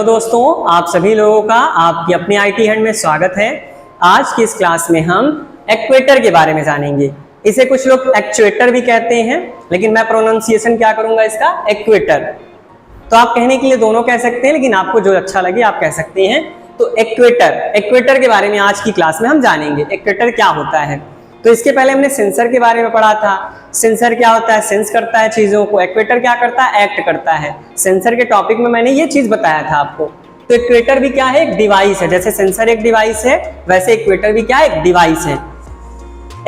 दोस्तों, आप सभी लोगों का आपकी अपनी आईटी हैंड में स्वागत है। आज की इस क्लास में हम एक्वेटर के बारे में जानेंगे। इसे कुछ लोग एक्चुएटर भी कहते हैं, लेकिन मैं प्रोनाउंसिएशन क्या करूंगा इसका, एक्वेटर। तो आप कहने के लिए दोनों कह सकते हैं, लेकिन आपको जो अच्छा लगे आप कह सकते हैं। तो एक्वेटर के बारे में आज की क्लास में हम जानेंगे। एक्वेटर क्या होता है। तो इसके पहले हमने सेंसर के बारे में पढ़ा था। सेंसर क्या होता है, सेंस करता है चीजों को। एक्वेटर क्या करता है, एक्ट करता है। सेंसर के टॉपिक में मैंने ये चीज बताया था आपको। तो एक्वेटर भी क्या है, एक डिवाइस है। जैसे सेंसर एक डिवाइस है, वैसे एक्वेटर भी क्या है, एक डिवाइस है।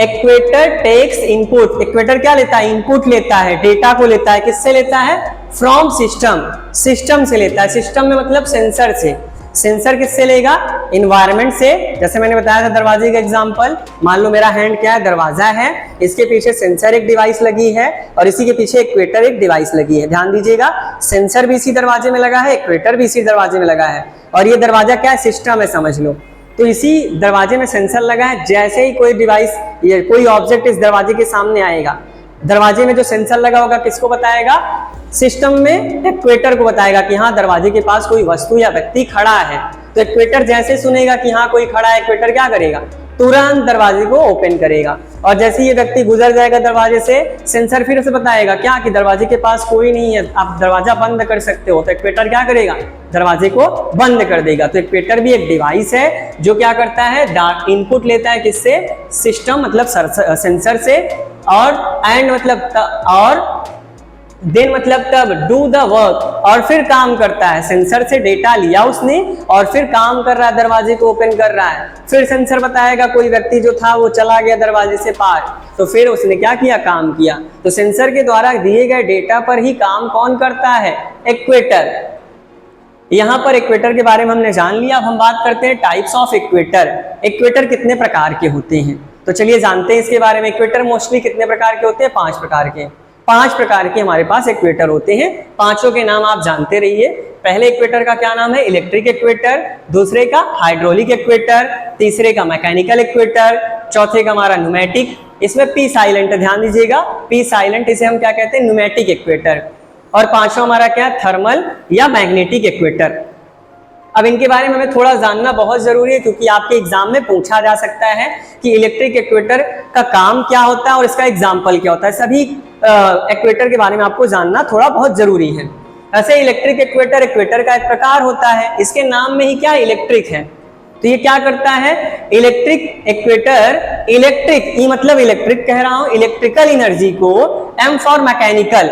Equator takes input. एक्वेटर क्या लेता है, इनपुट लेता है, डेटा को लेता है। किससे लेता है, फ्रॉम सिस्टम। सिस्टम से लेता है। सिस्टम में मतलब सेंसर से। सेंसर किससे लेगा, इन्वायरमेंट से। जैसे मैंने बताया था दरवाजे का एग्जांपल, मान लो मेरा हैंड क्या है, दरवाजा है, इसके पीछे सेंसर एक डिवाइस लगी है और इसी के पीछे एक्वेटर एक डिवाइस लगी है। ध्यान दीजिएगा, सेंसर भी इसी दरवाजे में लगा है, एक्वेटर भी इसी दरवाजे में लगा है, और ये दरवाजा क्या है, सिस्टम है, समझ लो। तो इसी दरवाजे में सेंसर लगा है। जैसे ही कोई डिवाइस, कोई ऑब्जेक्ट इस दरवाजे के सामने आएगा, दरवाजे में जो सेंसर लगा होगा किसको बताएगा, सिस्टम में एक्वेटर को बताएगा कि हाँ दरवाजे के पास कोई वस्तु या व्यक्ति खड़ा है। तो एक्वेटर जैसे सुनेगा कि हाँ कोई खड़ा है, एक्वेटर क्या करेगा, तुरंत दरवाजे को ओपन करेगा। और जैसे ये व्यक्ति गुजर जाएगा दरवाजे से, सेंसर फिर से बताएगा क्या कि दरवाजे के पास कोई नहीं है, आप दरवाजा बंद कर सकते हो। तो एक्वेटर क्या करेगा, दरवाजे को बंद कर देगा। तो एक्वेटर भी एक डिवाइस है जो क्या करता है, इनपुट लेता है किससे, सिस्टम मतलब सेंसर से, और एंड मतलब और देन मतलब तब, डू द वर्क, और फिर काम करता है। सेंसर से डेटा लिया उसने और फिर काम कर रहा है, दरवाजे को ओपन कर रहा है। फिर सेंसर बताएगा कोई व्यक्ति जो था वो चला गया दरवाजे से पार, तो फिर उसने क्या किया, काम किया। तो सेंसर के द्वारा दिए गए डेटा पर ही काम कौन करता है, एक्वेटर। यहाँ पर एक्वेटर के बारे में हमने जान लिया। अब हम बात करते हैं टाइप्स ऑफ एक्वेटर। एक्वेटर कितने प्रकार के होते हैं, तो चलिए जानते हैं इसके बारे में। एक्वेटर मोस्टली कितने प्रकार के होते हैं, 5 प्रकार के। 5 प्रकार के हमारे पास एक्वेटर होते हैं। पांचों के नाम आप जानते रहिए। पहले एक्वेटर का क्या नाम है, इलेक्ट्रिक एक्वेटर। दूसरे का हाइड्रोलिक एक्वेटर। तीसरे का मैकेनिकल एक्वेटर। चौथे का हमारा न्यूमेटिक, इसमें पी साइलेंट, ध्यान दीजिएगा, पी साइलेंट, इसे हम क्या कहते हैं, न्यूमेटिक एक्वेटर। और पांचवा हमारा क्या है, थर्मल या मैग्नेटिक एक्वेटर। अब इनके बारे में हमें थोड़ा जानना बहुत जरूरी है, क्योंकि आपके एग्जाम में पूछा जा सकता है कि इलेक्ट्रिक एक्वेटर का काम क्या होता है और इसका एग्जाम्पल क्या होता है। सभी एक्वेटर के बारे में आपको जानना थोड़ा बहुत जरूरी है। ऐसे इलेक्ट्रिक एक्वेटर एक्वेटर का एक प्रकार होता है, इसके नाम में ही क्या इलेक्ट्रिक है। तो ये क्या करता है, इलेक्ट्रिक एक्वेटर, इलेक्ट्रिक ई मतलब इलेक्ट्रिक कह रहा हूं, इलेक्ट्रिकल एनर्जी को, M for mechanical,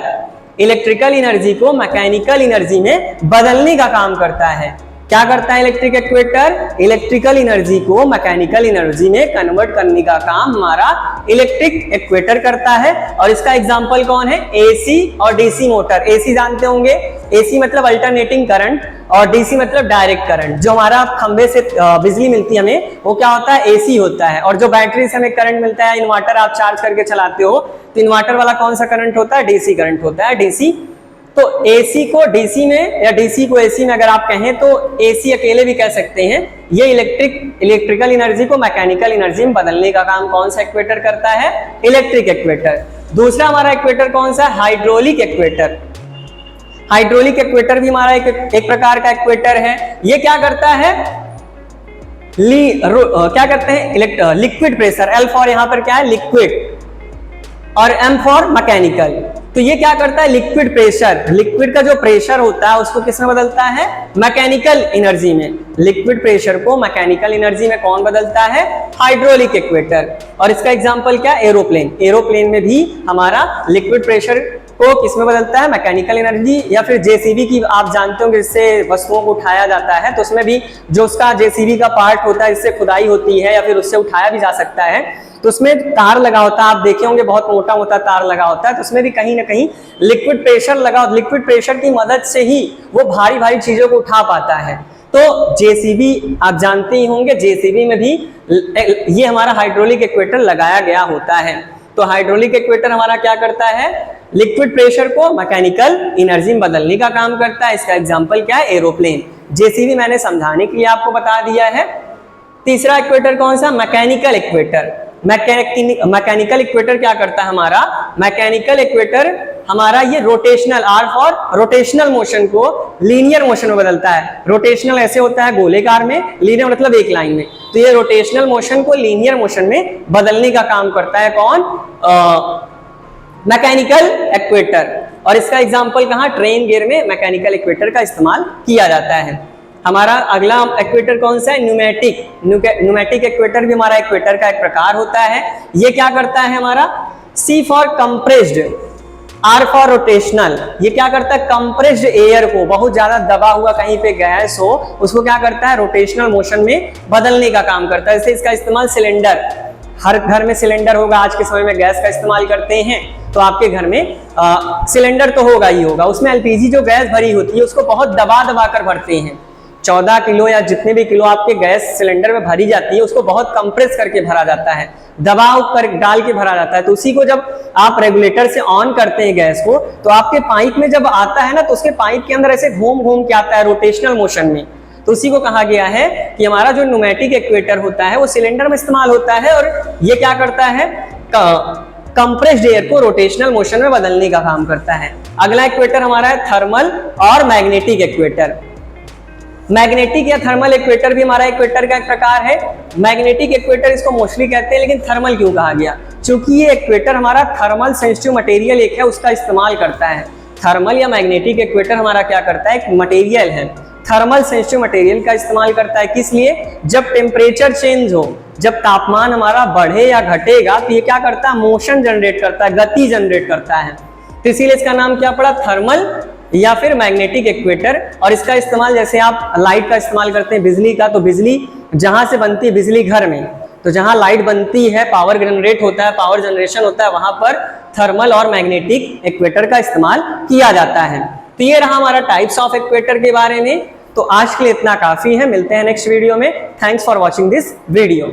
electrical energy को मैकेनिकल एनर्जी में बदलने का काम करता है। क्या करता है इलेक्ट्रिक एक्वेटर, इलेक्ट्रिकल एनर्जी को मैकेनिकल एनर्जी में कन्वर्ट करने का काम हमारा इलेक्ट्रिक एक्वेटर करता है। और इसका एग्जांपल कौन है, एसी और डीसी मोटर। एसी जानते होंगे, एसी मतलब अल्टरनेटिंग करंट और डीसी मतलब डायरेक्ट करंट। जो हमारा खंबे से बिजली मिलती है हमें, वो क्या होता है, एसी होता है। और जो बैटरी से हमें करंट मिलता है, इन्वर्टर आप चार्ज करके चलाते हो, तो इन्वर्टर वाला कौन सा करंट होता है, डीसी करंट होता है, डीसी। तो एसी को डीसी में या डीसी को एसी में अगर आप कहें तो एसी अकेले भी कह सकते हैं। ये इलेक्ट्रिकल एनर्जी को मैकेनिकल एनर्जी में बदलने का काम कौन सा एक्वेटर करता है, इलेक्ट्रिक एक्वेटर। दूसरा हमारा एक्वेटर कौन सा, हाइड्रोलिक एक्वेटर। हाइड्रोलिक एक्वेटर भी हमारा एक प्रकार का एक्वेटर है। ये क्या करता है, क्या करते हैं, लिक्विड प्रेशर, एल फॉर यहाँ पर क्या है, लिक्विड, और एम फॉर मैकेनिकल। तो ये क्या करता है, लिक्विड प्रेशर, लिक्विड का जो प्रेशर होता है उसको किसमें बदलता है, मैकेनिकल एनर्जी में। लिक्विड प्रेशर को मैकेनिकल एनर्जी में कौन बदलता है, हाइड्रोलिक एक्वेटर। और इसका एग्जांपल क्या, एरोप्लेन। एरोप्लेन में भी हमारा लिक्विड प्रेशर को किसमें बदलता है, मैकेनिकल एनर्जी। या फिर जेसीबी की आप जानते होंगे, जिससे वस्तुओं को उठाया जाता है, तो उसमें भी जो उसका जेसीबी का पार्ट होता है, जिससे खुदाई होती है या फिर उससे उठाया भी जा सकता है, तो उसमें तार लगा होता है, आप देखे होंगे बहुत मोटा मोटा तार लगा होता है। तो उसमें भी कहीं ना कहीं लिक्विड प्रेशर लगा, लिक्विड प्रेशर की मदद से ही वो भारी भारी चीजों को उठा पाता है। तो जेसीबी आप जानते ही होंगे, जेसीबी में भी ये हमारा हाइड्रोलिक एक्वेटर लगाया गया होता है। तो हाइड्रोलिक एक्वेटर हमारा क्या करता है, लिक्विड प्रेशर को मैकेनिकल एनर्जी में बदलने का काम करता है। इसका एग्जांपल क्या है, एरोप्लेन। जेसीबी मैंने समझाने के लिए आपको बता दिया है। तीसरा एक्वेटर कौन सा, मैकेनिकल एक्वेटर। मैकेनिकल इक्वेटर क्या करता है हमारा, मैकेनिकल इक्वेटर हमारा ये rotational, R for rotational motion को लीनियर मोशन में बदलता है। रोटेशनल ऐसे होता है गोलेकार में, लीनियर मतलब एक लाइन में। तो ये रोटेशनल मोशन को लीनियर मोशन में बदलने का काम करता है कौन? Mechanical equator. और इसका एग्जांपल कहाँ? ट्रेन गियर में मैकेनिकल एक्वेटर का इस्तेमाल किया जाता है। हमारा अगला एक्वेटर कौन सा है? न्यूमेटिक। न्यूमेटिक एक्वेटर भी हमारा एक्वेटर का एक प्रकार होता है। ये क्या करता है? हमारा C for compressed, R for rotational. ये क्या करता है? कंप्रेस्ड एयर को, बहुत ज्यादा दबा हुआ कहीं पे गैस हो, उसको क्या करता है? रोटेशनल मोशन में बदलने का काम करता है। जैसे इसका इस्तेमाल सिलेंडर, हर घर में सिलेंडर होगा, आज के समय में गैस का इस्तेमाल करते हैं, तो आपके घर में सिलेंडर तो होगा ही होगा। उसमें एलपीजी जो गैस भरी होती है उसको बहुत दबा दबा कर भरते हैं। 14 किलो या जितने भी किलो आपके गैस सिलेंडर में भरी जाती है उसको बहुत कंप्रेस करके भरा जाता है, दबाव कर डाल के भरा जाता है। तो उसी को जब आप रेगुलेटर से ऑन करते हैं गैस को, तो आपके पाइप में जब आता है ना, तो उसके पाइप के अंदर ऐसे घूम घूम के आता है रोटेशनल मोशन में। तो उसी को कहा गया है कि हमारा जो न्यूमेटिक एक्वेटर होता है वो सिलेंडर में इस्तेमाल होता है, और ये क्या करता है? कंप्रेस्ड एयर को रोटेशनल मोशन में बदलने का काम करता है। अगला एक्वेटर हमारा है थर्मल और मैग्नेटिक एक्वेटर। मैग्नेटिक या थर्मल एक्वेटर भी हमारा एक्वेटर का एक प्रकार है। मैग्नेटिक एक्वेटर इसको मोस्टली कहते हैं, लेकिन थर्मल क्यों कहा गया? क्योंकि ये एक्वेटर हमारा थर्मल सेंसिटिव मटेरियल एक है, उसका इस्तेमाल करता है। थर्मल या मैग्नेटिक एक्वेटर हमारा क्या करता है? एक मटेरियल है, थर्मल सेंसिटिव मटेरियल का इस्तेमाल करता है। किस लिए? जब टेम्परेचर चेंज हो, जब तापमान हमारा बढ़े या घटेगा, तो ये क्या करता है? मोशन जनरेट करता है, गति जनरेट करता है। तो इसीलिए इसका नाम क्या पड़ा? थर्मल या फिर मैग्नेटिक एक्वेटर। और इसका इस्तेमाल, जैसे आप लाइट का इस्तेमाल करते हैं, बिजली का, तो बिजली जहां से बनती है बिजली घर में, तो जहां लाइट बनती है, पावर जनरेट होता है, पावर जनरेशन होता है, वहां पर थर्मल और मैग्नेटिक एक्वेटर का इस्तेमाल किया जाता है। तो ये रहा हमारा टाइप्स ऑफ एक्वेटर के बारे में। तो आज के लिए इतना काफी है, मिलते हैं नेक्स्ट वीडियो में। Thanks for watching this video.